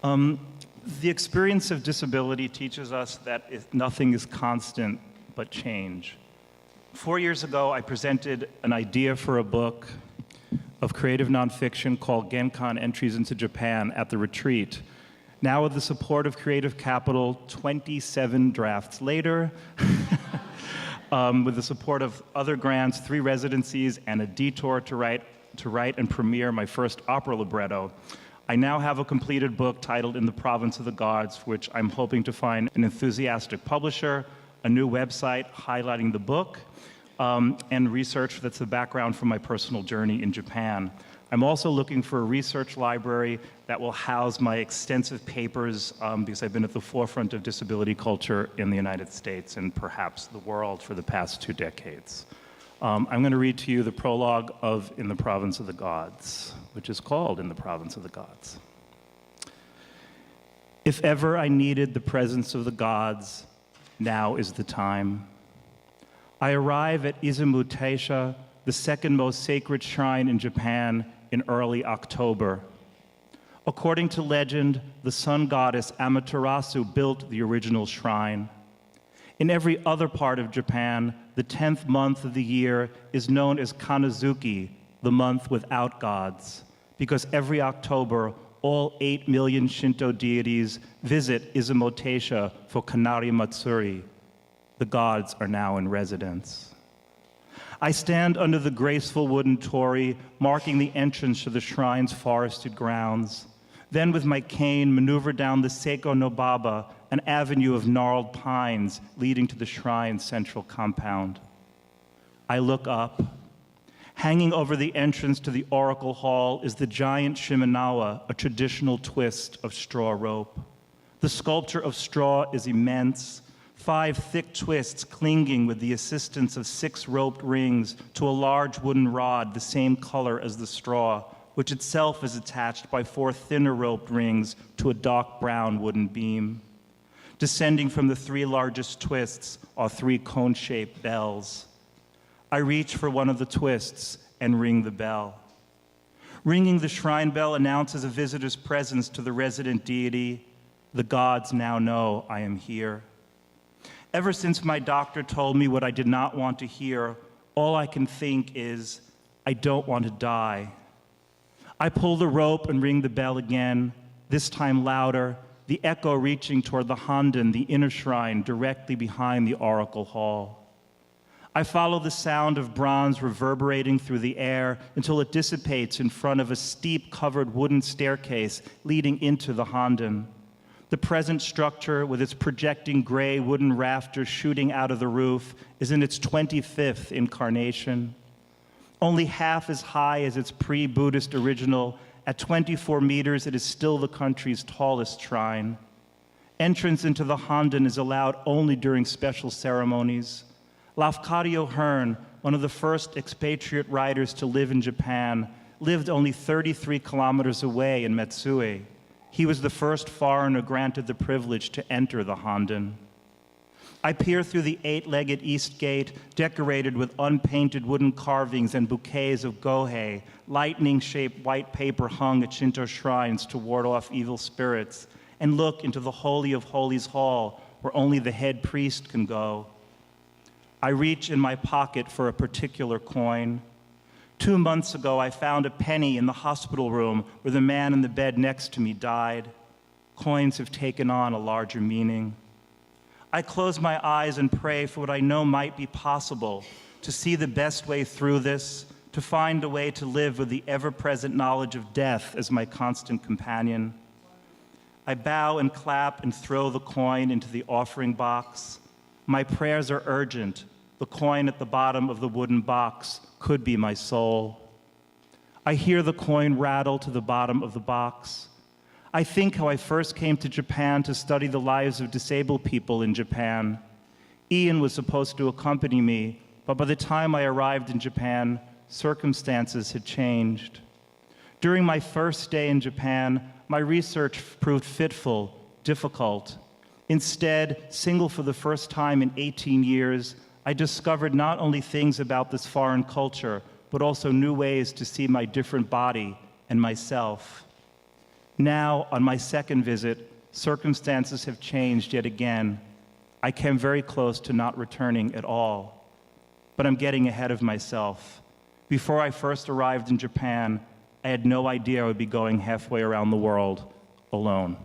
The experience of disability teaches us that nothing is constant but change. 4 years ago, I presented an idea for a book of creative nonfiction called Genkan Entries into Japan at the retreat. Now, with the support of Creative Capital, 27 drafts later, with the support of other grants, 3 residencies, and a detour to write and premiere my first opera libretto, I now have a completed book titled In the Province of the Gods, which I'm hoping to find an enthusiastic publisher, a new website highlighting the book, and research that's the background for my personal journey in Japan. I'm also looking for a research library that will house my extensive papers because I've been at the forefront of disability culture in the United States and perhaps the world for the past 2 decades. I'm going to read to you the prologue of In the Province of the Gods, which is called In the Province of the Gods. If ever I needed the presence of the gods, now is the time. I arrive at Izumo Taisha, the second most sacred shrine in Japan, in early October. According to legend, the sun goddess Amaterasu built the original shrine. In every other part of Japan, the 10th month of the year is known as Kanazuki, the month without gods, because every October, all 8 million Shinto deities visit Izumo Taisha for Kanari Matsuri. The gods are now in residence. I stand under the graceful wooden torii, marking the entrance to the shrine's forested grounds. Then with my cane, maneuver down the Seiko no Baba, an avenue of gnarled pines leading to the shrine's central compound. I look up. Hanging over the entrance to the oracle hall is the giant shimenawa, a traditional twist of straw rope. The sculpture of straw is immense, 5 thick twists clinging with the assistance of 6 roped rings to a large wooden rod the same color as the straw, which itself is attached by 4 thinner roped rings to a dark brown wooden beam. Descending from the 3 largest twists are 3 cone-shaped bells. I reach for one of the twists and ring the bell. Ringing the shrine bell announces a visitor's presence to the resident deity. The gods now know I am here. Ever since my doctor told me what I did not want to hear, all I can think is, I don't want to die. I pull the rope and ring the bell again, this time louder, the echo reaching toward the Handen, the inner shrine directly behind the oracle hall. I follow the sound of bronze reverberating through the air until it dissipates in front of a steep covered wooden staircase leading into the Handen. The present structure, with its projecting gray wooden rafters shooting out of the roof, is in its 25th incarnation. Only half as high as its pre-Buddhist original, at 24 meters, it is still the country's tallest shrine. Entrance into the Handen is allowed only during special ceremonies. Lafcadio Hearn, one of the first expatriate writers to live in Japan, lived only 33 kilometers away in Matsue. He was the first foreigner granted the privilege to enter the Handen. I peer through the 8-legged east gate, decorated with unpainted wooden carvings and bouquets of gohei, lightning-shaped white paper hung at Shinto shrines to ward off evil spirits, and look into the Holy of Holies hall, where only the head priest can go. I reach in my pocket for a particular coin. 2 months ago, I found a penny in the hospital room where the man in the bed next to me died. Coins have taken on a larger meaning. I close my eyes and pray for what I know might be possible, to see the best way through this, to find a way to live with the ever-present knowledge of death as my constant companion. I bow and clap and throw the coin into the offering box. My prayers are urgent. The coin at the bottom of the wooden box could be my soul. I hear the coin rattle to the bottom of the box. I think how I first came to Japan to study the lives of disabled people in Japan. Ian was supposed to accompany me, but by the time I arrived in Japan, circumstances had changed. During my first day in Japan, my research proved fitful, difficult. Instead, single for the first time in 18 years, I discovered not only things about this foreign culture, but also new ways to see my different body and myself. Now, on my second visit, circumstances have changed yet again. I came very close to not returning at all, but I'm getting ahead of myself. Before I first arrived in Japan, I had no idea I would be going halfway around the world alone.